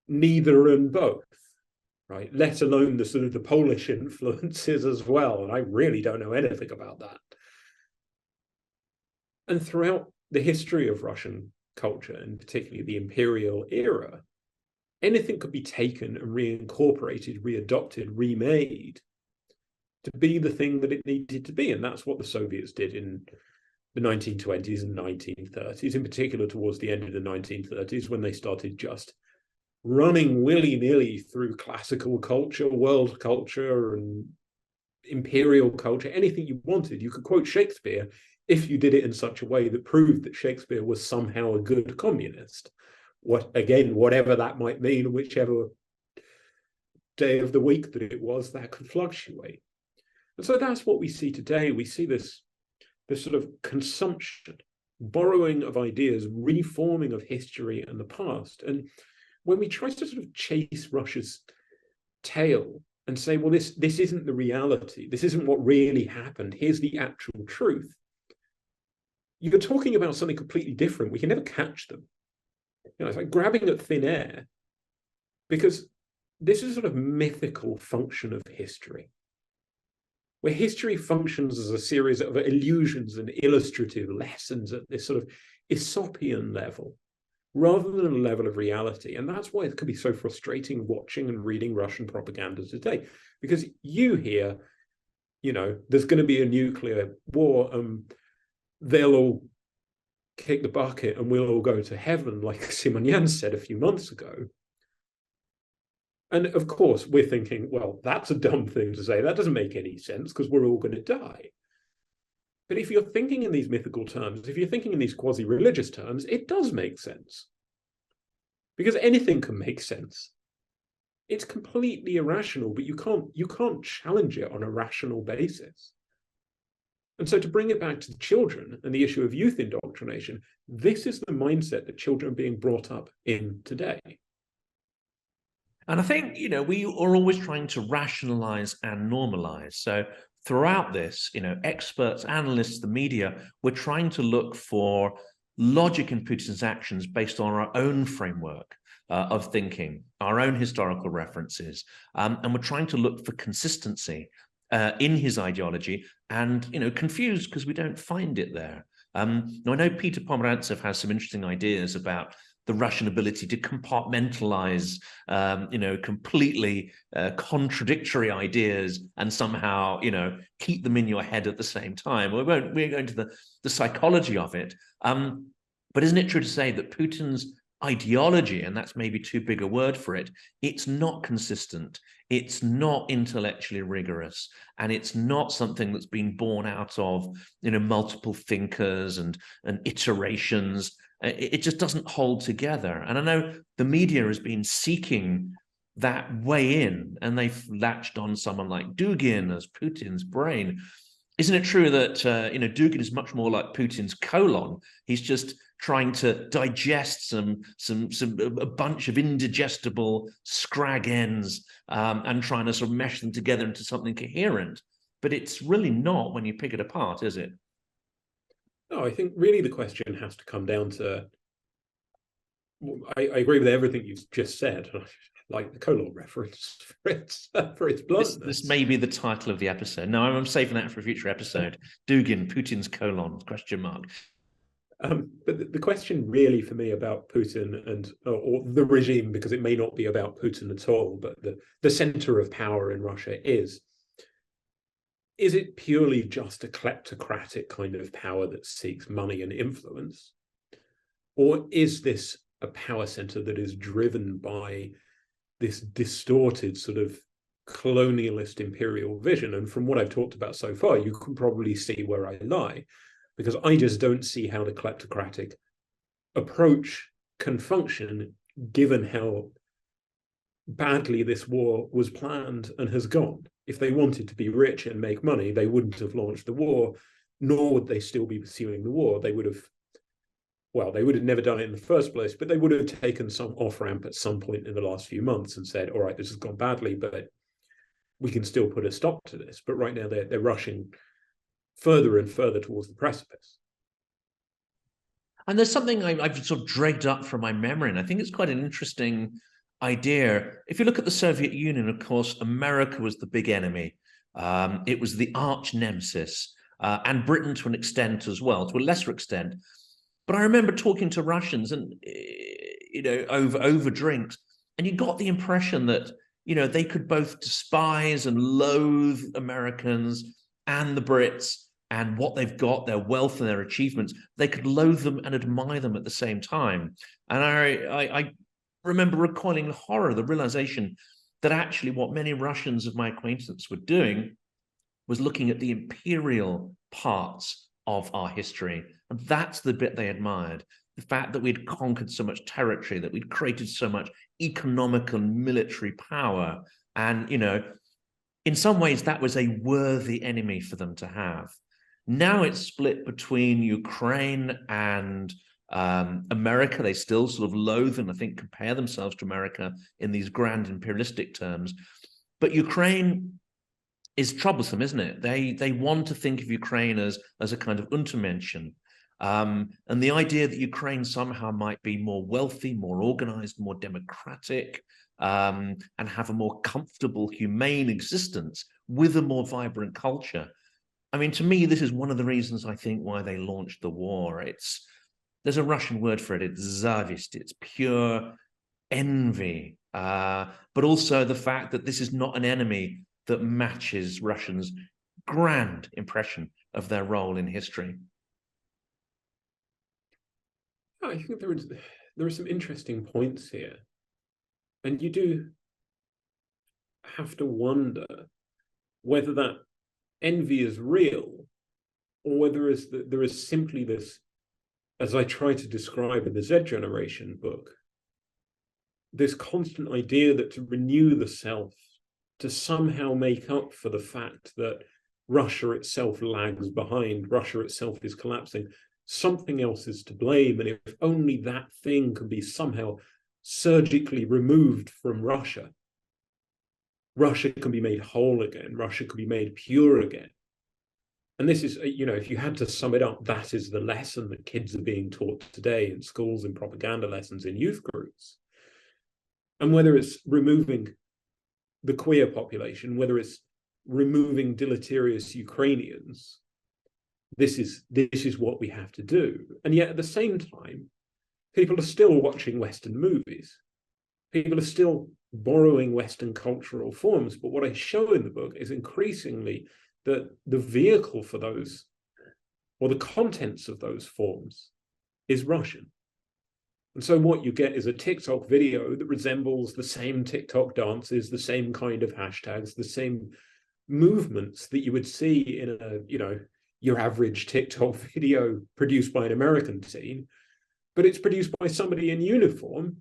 neither and both. Right, let alone the sort of the Polish influences as well. And I really don't know anything about that. And throughout the history of Russian culture, and particularly the imperial era, anything could be taken and reincorporated, readopted, remade to be the thing that it needed to be. And that's what the Soviets did in the 1920s and 1930s, in particular towards the end of the 1930s, when they started just running willy-nilly through classical culture, world culture, and imperial culture, anything you wanted. You could quote Shakespeare if you did it in such a way that proved that Shakespeare was somehow a good communist. Whatever that might mean, whichever day of the week that it was, that could fluctuate. And so that's what we see today. We see this sort of consumption, borrowing of ideas, reforming of history and the past. And when we try to sort of chase Russia's tail and say, well, this isn't the reality, this isn't what really happened, here's the actual truth, you're talking about something completely different. We can never catch them. It's like grabbing at thin air, because this is a sort of mythical function of history, where history functions as a series of illusions and illustrative lessons at this sort of Aesopian level, rather than a level of reality. And that's why it can be so frustrating watching and reading Russian propaganda today, because you hear, there's going to be a nuclear war, they'll all kick the bucket and we'll all go to heaven, like Simonyan said a few months ago. And of course, we're thinking, well, that's a dumb thing to say. That doesn't make any sense because we're all going to die. But if you're thinking in these mythical terms, if you're thinking in these quasi-religious terms, it does make sense. because anything can make sense. It's completely irrational, but you can't challenge it on a rational basis. And so to bring it back to the children and the issue of youth indoctrination, this is the mindset that children are being brought up in today. And I think, we are always trying to rationalize and normalize. So throughout this, experts, analysts, the media, we're trying to look for logic in Putin's actions based on our own framework of thinking, our own historical references. And we're trying to look for consistency in his ideology and, confused because we don't find it there. Now, I know Peter Pomerantsev has some interesting ideas about the Russian ability to compartmentalize, completely contradictory ideas and somehow, keep them in your head at the same time. We're going to the psychology of it. But isn't it true to say that Putin's ideology, and that's maybe too big a word for it, it's not consistent, it's not intellectually rigorous, and it's not something that's been born out of, multiple thinkers and iterations. It just doesn't hold together. And I know the media has been seeking that way in, and they've latched on someone like Dugin as Putin's brain. Isn't it true that, Dugin is much more like Putin's colon? He's just trying to digest a bunch of indigestible scrag ends and trying to sort of mesh them together into something coherent. But it's really not when you pick it apart, is it? No, I think really the question has to come down to, I agree with everything you've just said, like the colon reference for its bluntness. This may be the title of the episode. No, I'm saving that for a future episode. Dugin, Putin's colon, question mark. But the question really for me about Putin and or the regime, because it may not be about Putin at all, but the center of power in Russia is it purely just a kleptocratic kind of power that seeks money and influence? Or is this a power center that is driven by this distorted sort of colonialist imperial vision? And from what I've talked about so far, you can probably see where I lie, because I just don't see how the kleptocratic approach can function given how badly this war was planned and has gone. If they wanted to be rich and make money, they wouldn't have launched the war, nor would they still be pursuing the war. They would have never done it in the first place, but they would have taken some off-ramp at some point in the last few months and said, all right, this has gone badly, but we can still put a stop to this. But right now they're rushing further and further towards the precipice. And there's something I've sort of dragged up from my memory, and I think it's quite an interesting idea. If you look at the Soviet Union, of course, America was the big enemy. It was the arch nemesis, and Britain to an extent as well, to a lesser extent. But I remember talking to Russians and, over drinks, and you got the impression that, they could both despise and loathe Americans and the Brits and what they've got, their wealth and their achievements. They could loathe them and admire them at the same time. And I remember recoiling in horror, the realization that actually what many Russians of my acquaintance were doing was looking at the imperial parts of our history. And that's the bit they admired. The fact that we'd conquered so much territory, that we'd created so much economical and military power. And, in some ways, that was a worthy enemy for them to have. Now it's split between Ukraine and America. They still sort of loathe and I think compare themselves to America in these grand imperialistic terms. But Ukraine is troublesome, isn't it? They want to think of Ukraine as a kind of Untermenschen. And the idea that Ukraine somehow might be more wealthy, more organized, more democratic, and have a more comfortable, humane existence with a more vibrant culture. I mean, to me, this is one of the reasons I think why they launched the war. There's a Russian word for it. It's zavist. It's pure envy, but also the fact that this is not an enemy that matches Russians' grand impression of their role in history. I think there are some interesting points here, and you do have to wonder whether that envy is real, or whether there is simply this, as I try to describe in the Z Generation book, this constant idea that to renew the self, to somehow make up for the fact that Russia itself lags behind, Russia itself is collapsing, something else is to blame. And if only that thing can be somehow surgically removed from Russia, Russia can be made whole again, Russia can be made pure again. And this is, if you had to sum it up, that is the lesson that kids are being taught today in schools, in propaganda lessons, in youth groups. And whether it's removing the queer population, whether it's removing deleterious Ukrainians, this is what we have to do. And yet at the same time, people are still watching Western movies. People are still borrowing Western cultural forms. But what I show in the book is increasingly that the vehicle for those, or the contents of those forms, is Russian. And so what you get is a TikTok video that resembles the same TikTok dances, the same kind of hashtags, the same movements that you would see in your average TikTok video produced by an American teen, but it's produced by somebody in uniform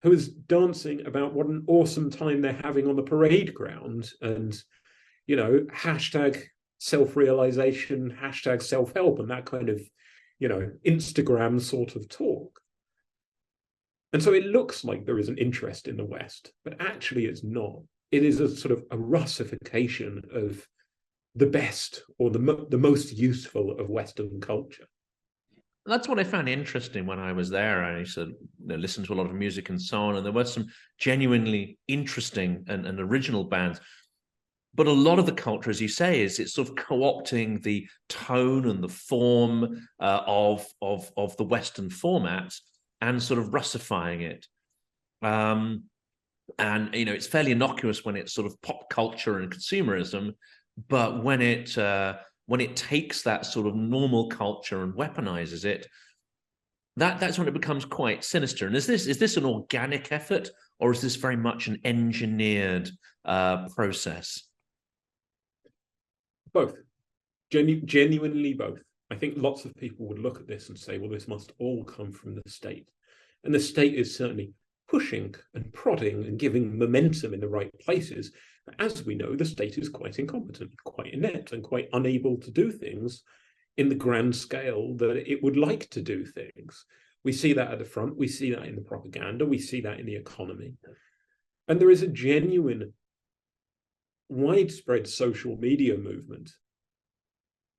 who is dancing about what an awesome time they're having on the parade ground, and hashtag self-realization, hashtag self-help, and that kind of Instagram sort of talk. And so it looks like there is an interest in the West, but actually it's not. It is a sort of a Russification of the best, or the most useful of Western culture. That's what I found interesting when I was there. I used to listen to a lot of music and so on, and there were some genuinely interesting and original bands. But a lot of the culture, as you say, it's sort of co-opting the tone and the form of the Western formats and sort of Russifying it. And it's fairly innocuous when it's sort of pop culture and consumerism, but when it takes that sort of normal culture and weaponizes it, that's when it becomes quite sinister. And is this an organic effort, or is this very much an engineered process? Both. Genuinely both. I think lots of people would look at this and say, well, this must all come from the state. And the state is certainly pushing and prodding and giving momentum in the right places. But as we know, the state is quite incompetent, quite inept, and quite unable to do things in the grand scale that it would like to do things. We see that at the front, we see that in the propaganda, we see that in the economy. And there is a genuine, widespread social media movement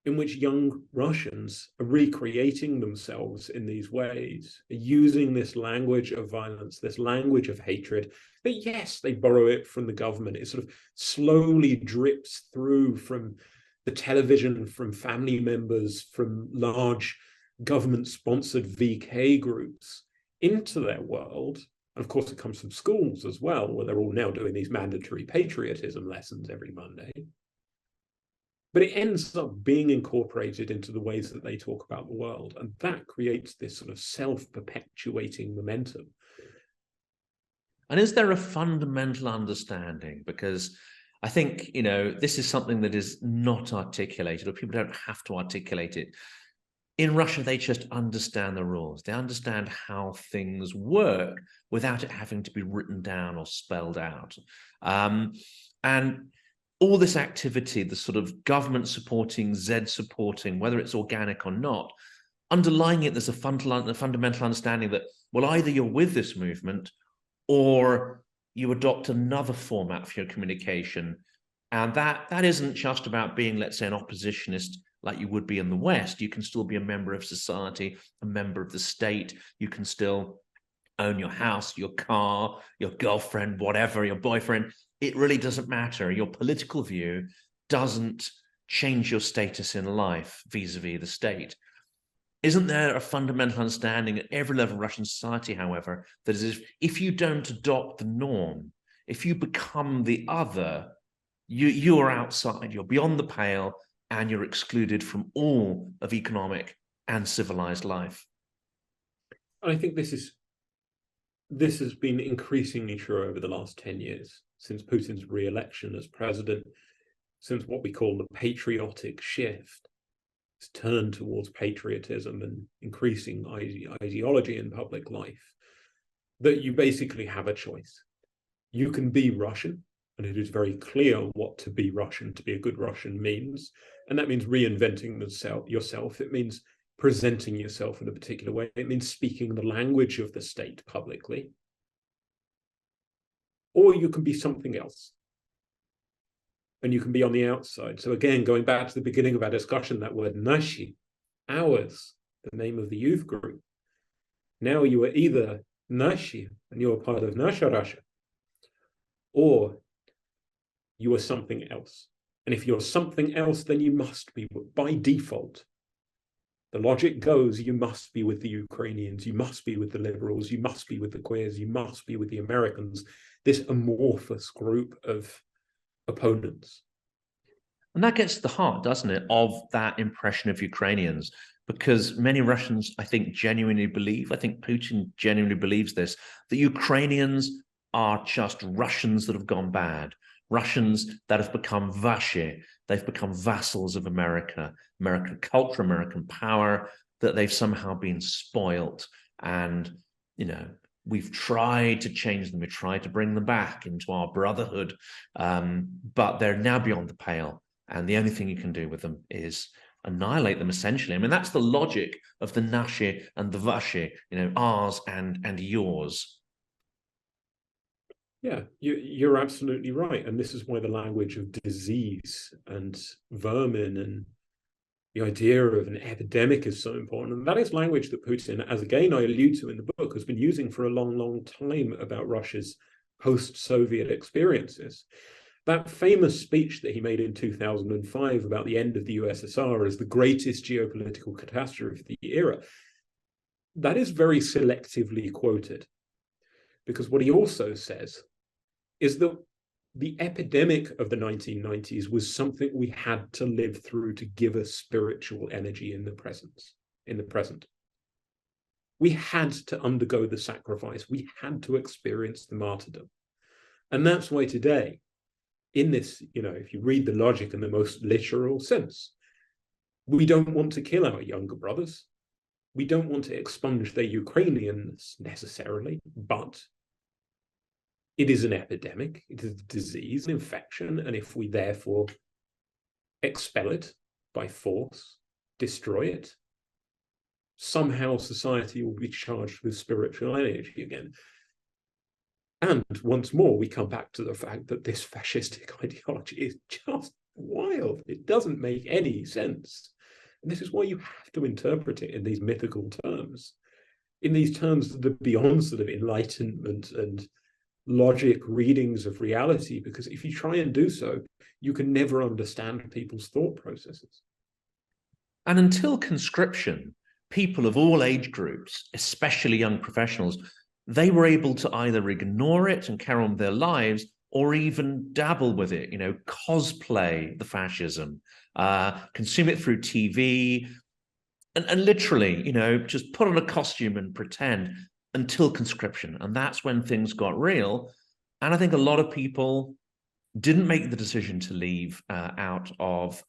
in which young Russians are recreating themselves in these ways, using this language of violence, this language of hatred, that yes, they borrow it from the government. It sort of slowly drips through from the television, from family members, from large government-sponsored VK groups into their world. And of course, it comes from schools as well, where they're all now doing these mandatory patriotism lessons every Monday. But it ends up being incorporated into the ways that they talk about the world. And that creates this sort of self-perpetuating momentum. And is there a fundamental understanding? Because I think, this is something that is not articulated, or people don't have to articulate it. In Russia, they just understand the rules. They understand how things work without it having to be written down or spelled out. And all this activity, the sort of government supporting, Z supporting, whether it's organic or not, underlying it, there's a fundamental understanding that, well, either you're with this movement or you adopt another format for your communication. And that isn't just about being, let's say, an oppositionist like you would be in the West. You can still be a member of society, a member of the state. You can still own your house, your car, your girlfriend, whatever, your boyfriend. It really doesn't matter. Your political view doesn't change your status in life vis-a-vis the state. Isn't there a fundamental understanding at every level of Russian society, however, that is, if you don't adopt the norm, if you become the other, you are outside, you're beyond the pale, and you're excluded from all of economic and civilized life? I think this has been increasingly true over the last 10 years, since Putin's re-election as president, since what we call the patriotic shift. It's turned towards patriotism and increasing ideology in public life. that you basically have a choice. You can be Russian, and it is very clear what to be Russian, to be a good Russian means. And that means reinventing yourself. It means presenting yourself in a particular way. It means speaking the language of the state publicly. Or you can be something else. And you can be on the outside. So again, going back to the beginning of our discussion, that word nashi, ours, the name of the youth group. Now you are either nashi, and you're part of Nasha Russia, or you are something else. And if you're something else, then you must be, by default, the logic goes, you must be with the Ukrainians, you must be with the liberals, you must be with the queers, you must be with the Americans, this amorphous group of opponents. And that gets to the heart, doesn't it, of that impression of Ukrainians, because many Russians, I think, genuinely believe, I think Putin genuinely believes this, that Ukrainians are just Russians that have gone bad, Russians that have become vashi, they've become vassals of America, American culture, American power, that they've somehow been spoilt. And, you know, we've tried to change them, we've tried to bring them back into our brotherhood, but they're now beyond the pale. And the only thing you can do with them is annihilate them, essentially. I mean, that's the logic of the nashi and the vashi, you know, ours and yours. Yeah, you're absolutely right. And this is why the language of disease and vermin and the idea of an epidemic is so important. And that is language that Putin, as again I allude to in the book, has been using for a long, long time about Russia's post-Soviet experiences. That famous speech that he made in 2005 about the end of the USSR as the greatest geopolitical catastrophe of the era, that is very selectively quoted. Because what he also says is that the epidemic of the 1990s was something we had to live through to give us spiritual energy in the present. We had to undergo the sacrifice. We had to experience the martyrdom. And that's why today, in this, you know, if you read the logic in the most literal sense, we don't want to kill our younger brothers. We don't want to expunge their Ukrainianness necessarily, but it is an epidemic, it is a disease, an infection, and if we therefore expel it by force, destroy it, somehow society will be charged with spiritual energy again. And once more, we come back to the fact that this fascistic ideology is just wild. It doesn't make any sense. And this is why you have to interpret it in these mythical terms, in these terms that are beyond sort of enlightenment and logic readings of reality, because if you try and do so, you can never understand people's thought processes. And until conscription, people of all age groups, especially young professionals, they were able to either ignore it and carry on with their lives or even dabble with it, you know, cosplay the fascism, consume it through TV, and literally, you know, just put on a costume and pretend until conscription. And that's when things got real. And I think a lot of people didn't make the decision to leave out of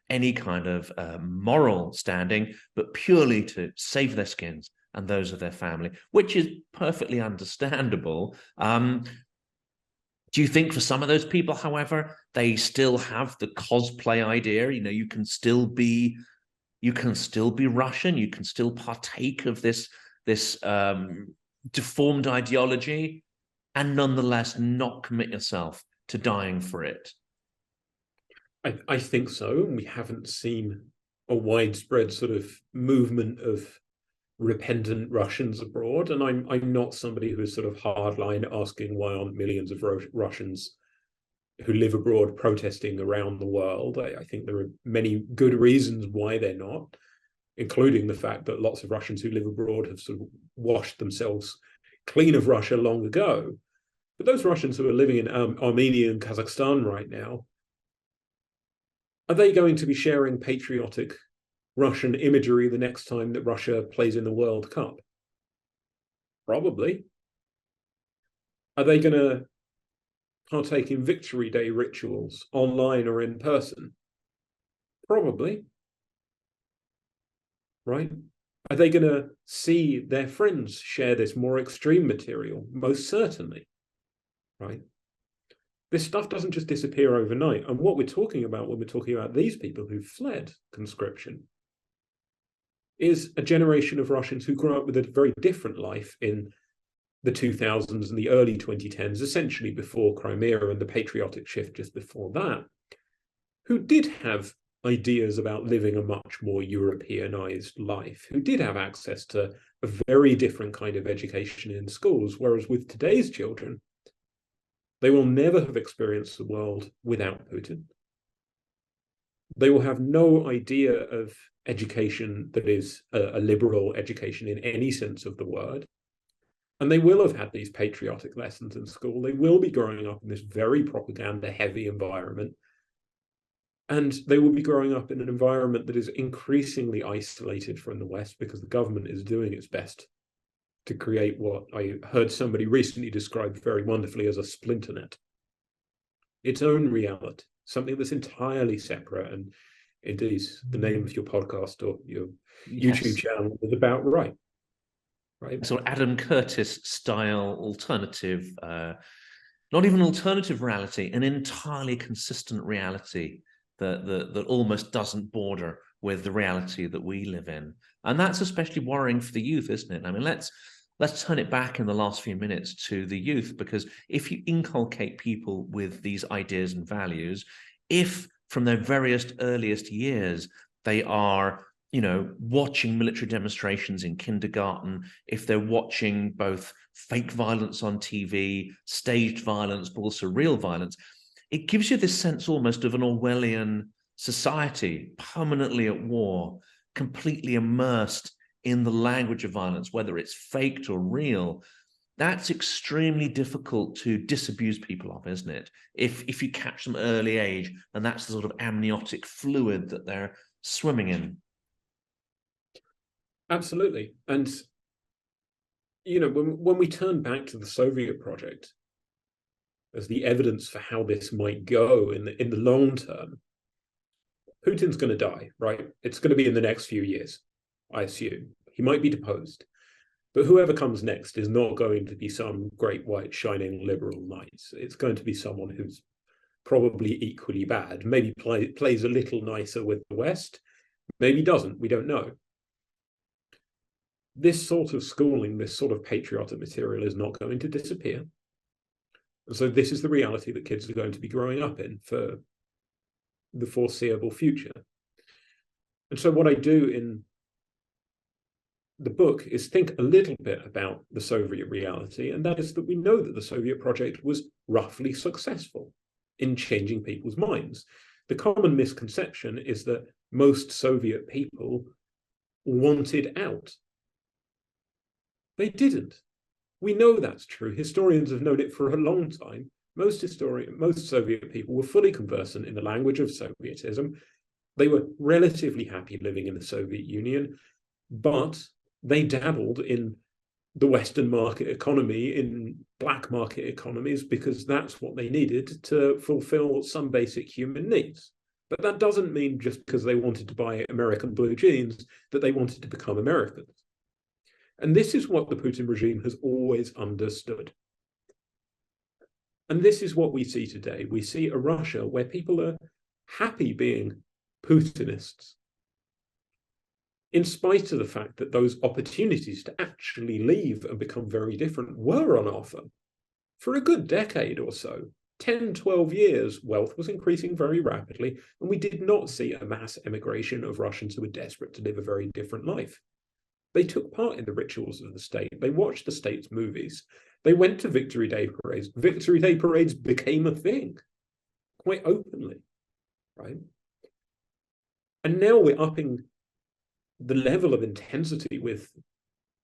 any kind of moral standing, but purely to save their skins and those of their family, which is perfectly understandable. Do you think for some of those people, however, they still have the cosplay idea? You know, you can still be Russian, you can still partake of this deformed ideology, and nonetheless not commit yourself to dying for it? I think so. We haven't seen a widespread sort of movement of repentant Russians abroad, and I'm not somebody who is sort of hardline asking why aren't millions of Russians who live abroad protesting around the world. I think there are many good reasons why they're not, including the fact that lots of Russians who live abroad have sort of washed themselves clean of Russia long ago. But those Russians who are living in Armenia and Kazakhstan right now, are they going to be sharing patriotic Russian imagery the next time that Russia plays in the World Cup? Probably. Are they going to partake in Victory Day rituals online or in person? Probably. Right? Are they going to see their friends share this more extreme material? Most certainly, right? This stuff doesn't just disappear overnight. And what we're talking about when we're talking about these people who fled conscription is a generation of Russians who grew up with a very different life in the 2000s and the early 2010s, essentially before Crimea and the patriotic shift just before that, who did have ideas about living a much more Europeanized life, who did have access to a very different kind of education in schools, whereas with today's children, they will never have experienced the world without Putin. They will have no idea of education that is a liberal education in any sense of the word. And they will have had these patriotic lessons in school. They will be growing up in this very propaganda-heavy environment. And they will be growing up in an environment that is increasingly isolated from the West because the government is doing its best to create what I heard somebody recently describe very wonderfully as a splinter net. Its own reality, something that's entirely separate. And indeed, the name of your podcast or your YouTube channel is about right. So Adam Curtis style alternative, not even alternative reality, an entirely consistent reality that almost doesn't border with the reality that we live in. And that's especially worrying for the youth, isn't it? I mean, let's turn it back in the last few minutes to the youth, because if you inculcate people with these ideas and values, if from their earliest years they are watching military demonstrations in kindergarten, if they're watching both fake violence on TV, staged violence, but also real violence, it gives you this sense almost of an Orwellian society permanently at war, completely immersed in the language of violence, whether it's faked or real. That's extremely difficult to disabuse people of, isn't it? If you catch them early age, and that's the sort of amniotic fluid that they're swimming in. Absolutely. And, when we turn back to the Soviet project as the evidence for how this might go in the long term, Putin's going to die, right? It's going to be in the next few years, I assume. He might be deposed. But whoever comes next is not going to be some great white shining liberal knight. It's going to be someone who's probably equally bad, maybe plays a little nicer with the West, maybe doesn't, we don't know. This sort of schooling, this sort of patriotic material is not going to disappear. And so this is the reality that kids are going to be growing up in for the foreseeable future. And so what I do in the book is think a little bit about the Soviet reality, and that is that we know that the Soviet project was roughly successful in changing people's minds. The common misconception is that most Soviet people wanted out. They didn't. We know that's true. Historians have known it for a long time. Most Soviet people were fully conversant in the language of Sovietism. They were relatively happy living in the Soviet Union, but they dabbled in the Western market economy, in black market economies, because that's what they needed to fulfill some basic human needs. But that doesn't mean just because they wanted to buy American blue jeans that they wanted to become Americans. And this is what the Putin regime has always understood. And this is what we see today. We see a Russia where people are happy being Putinists, in spite of the fact that those opportunities to actually leave and become very different were on offer. For a good decade or so, 10, 12 years, wealth was increasing very rapidly, and we did not see a mass emigration of Russians who were desperate to live a very different life. They took part in the rituals of the state. They watched the state's movies. They went to Victory Day parades. Victory Day parades became a thing, quite openly, right? And now we're upping the level of intensity with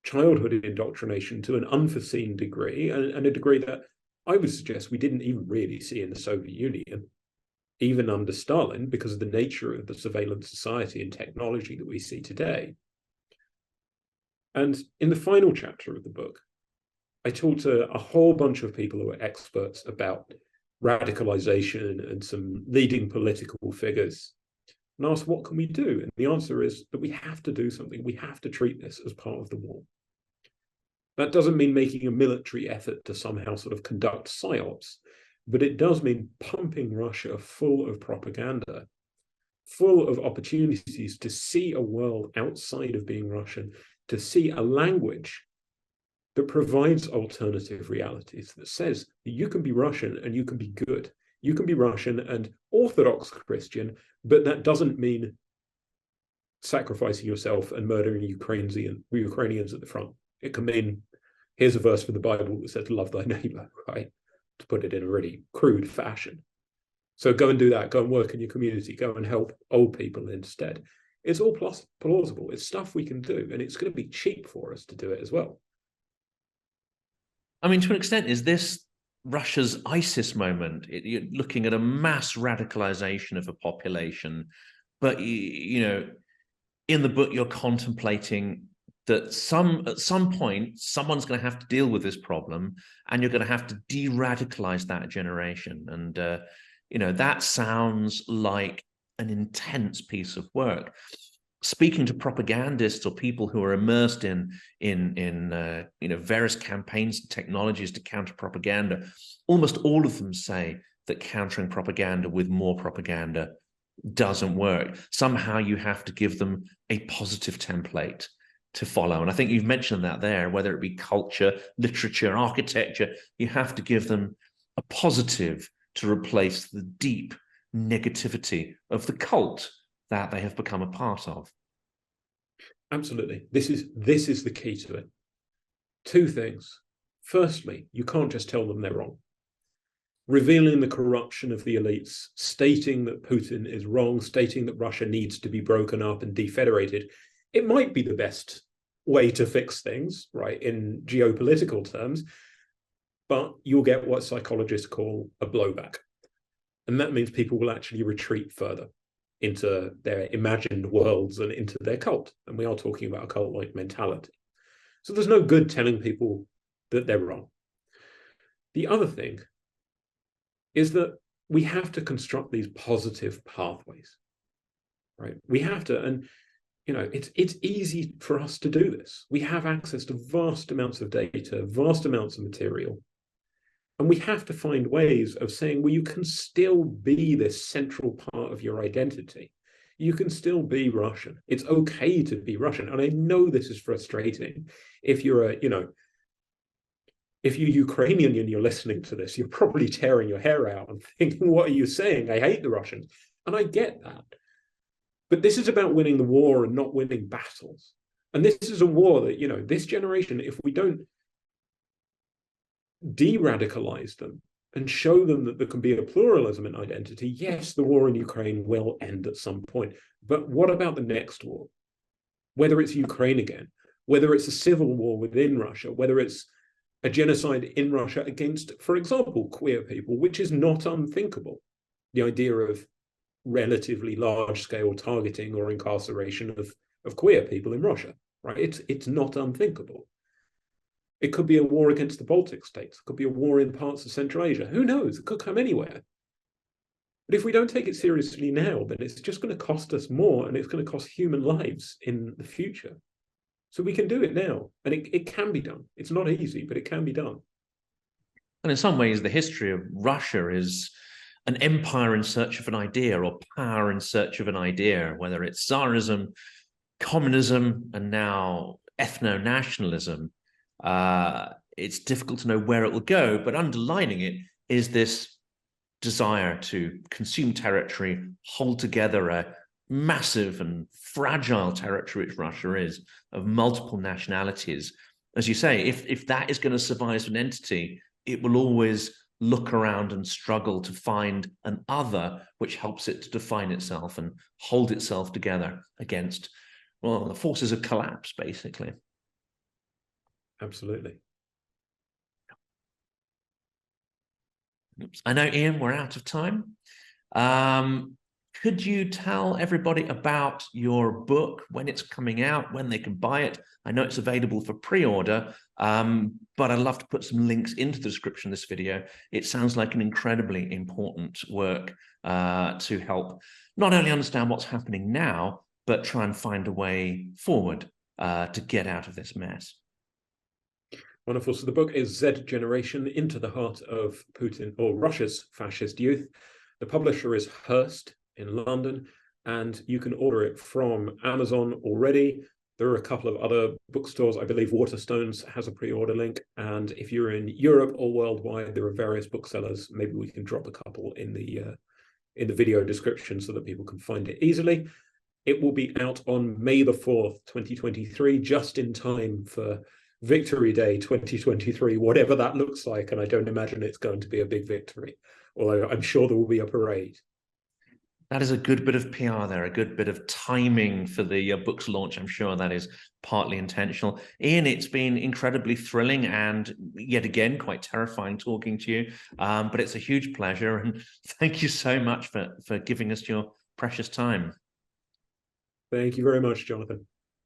childhood indoctrination to an unforeseen degree, and a degree that I would suggest we didn't even really see in the Soviet Union, even under Stalin, because of the nature of the surveillance society and technology that we see today. And in the final chapter of the book, I talked to a whole bunch of people who are experts about radicalization and some leading political figures. and ask, what can we do? And the answer is that we have to do something. We have to treat this as part of the war. That doesn't mean making a military effort to somehow sort of conduct psyops, but it does mean pumping Russia full of propaganda, full of opportunities to see a world outside of being Russian, to see a language that provides alternative realities, that says that you can be Russian and you can be good. You can be Russian and Orthodox Christian, but that doesn't mean sacrificing yourself and murdering Ukrainians at the front. It can mean, here's a verse from the Bible that says, love thy neighbor, right? To put it in a really crude fashion. So go and do that. Go and work in your community. Go and help old people instead. It's all plausible. It's stuff we can do, and it's going to be cheap for us to do it as well. I mean, to an extent, is this Russia's ISIS moment? You're looking at a mass radicalization of a population, but you know, in the book, you're contemplating that at some point, someone's going to have to deal with this problem, and you're going to have to de-radicalize that generation. And you know, that sounds like an intense piece of work. Speaking to propagandists or people who are immersed in you know, various campaigns and technologies to counter propaganda, almost all of them say that countering propaganda with more propaganda doesn't work. Somehow you have to give them a positive template to follow. And I think you've mentioned that there, whether it be culture, literature, architecture, you have to give them a positive to replace the deep negativity of the cult that they have become a part of. Absolutely. This is the key to it. Two things. Firstly, you can't just tell them they're wrong. Revealing the corruption of the elites, stating that Putin is wrong, stating that Russia needs to be broken up and defederated, it might be the best way to fix things, right, in geopolitical terms, but you'll get what psychologists call a blowback. And that means people will actually retreat further into their imagined worlds and into their cult. And we are talking about a cult-like mentality. So there's no good telling people that they're wrong. The other thing is that we have to construct these positive pathways, right? We have to, and you know, it's easy for us to do this. We have access to vast amounts of data, vast amounts of material. And we have to find ways of saying, well, you can still be this central part of your identity. You can still be Russian. It's okay to be Russian. And I know this is frustrating. If you're if you're Ukrainian and you're listening to this, you're probably tearing your hair out and thinking, what are you saying? I hate the Russians. And I get that. But this is about winning the war and not winning battles. And this is a war that, you know, this generation, if we don't de-radicalize them and show them that there can be a pluralism in identity, yes, the war in Ukraine will end at some point. But what about the next war? Whether it's Ukraine again, whether it's a civil war within Russia, whether it's a genocide in Russia against, for example, queer people, which is not unthinkable. The idea of relatively large-scale targeting or incarceration of queer people in Russia, right? It's not unthinkable. It could be a war against the Baltic states. It could be a war in parts of Central Asia. Who knows? It could come anywhere. But if we don't take it seriously now, then it's just going to cost us more, and it's going to cost human lives in the future. So we can do it now, and it can be done. It's not easy, but it can be done. And in some ways, the history of Russia is an empire in search of an idea, or power in search of an idea, whether it's Tsarism, communism, and now ethno-nationalism. It's difficult to know where it will go, but underlining it is this desire to consume territory, hold together a massive and fragile territory, which Russia is, of multiple nationalities. As you say, if that is going to survive as an entity, it will always look around and struggle to find an other which helps it to define itself and hold itself together against, well, the forces of collapse, basically. Absolutely. Oops. I know, Ian, we're out of time. Could you tell everybody about your book, when it's coming out, when they can buy it? I know it's available for pre-order, but I'd love to put some links into the description of this video. It sounds like an incredibly important work to help not only understand what's happening now, but try and find a way forward to get out of this mess. Wonderful. So the book is Z Generation, Into the Heart of Putin or Russia's Fascist Youth. The publisher is Hearst in London, and you can order it from Amazon already. There are a couple of other bookstores. I believe Waterstones has a pre-order link. And if you're in Europe or worldwide, there are various booksellers. Maybe we can drop a couple in the video description so that people can find it easily. It will be out on May the 4th, 2023, just in time for Victory Day 2023, whatever that looks like. And I don't imagine it's going to be a big victory, although I'm sure there will be a parade. That is a good bit of PR there, a good bit of timing for the book's launch. I'm sure that is partly intentional. Ian, it's been incredibly thrilling and yet again quite terrifying talking to you, but it's a huge pleasure. And thank you so much for giving us your precious time. Thank you very much, Jonathan.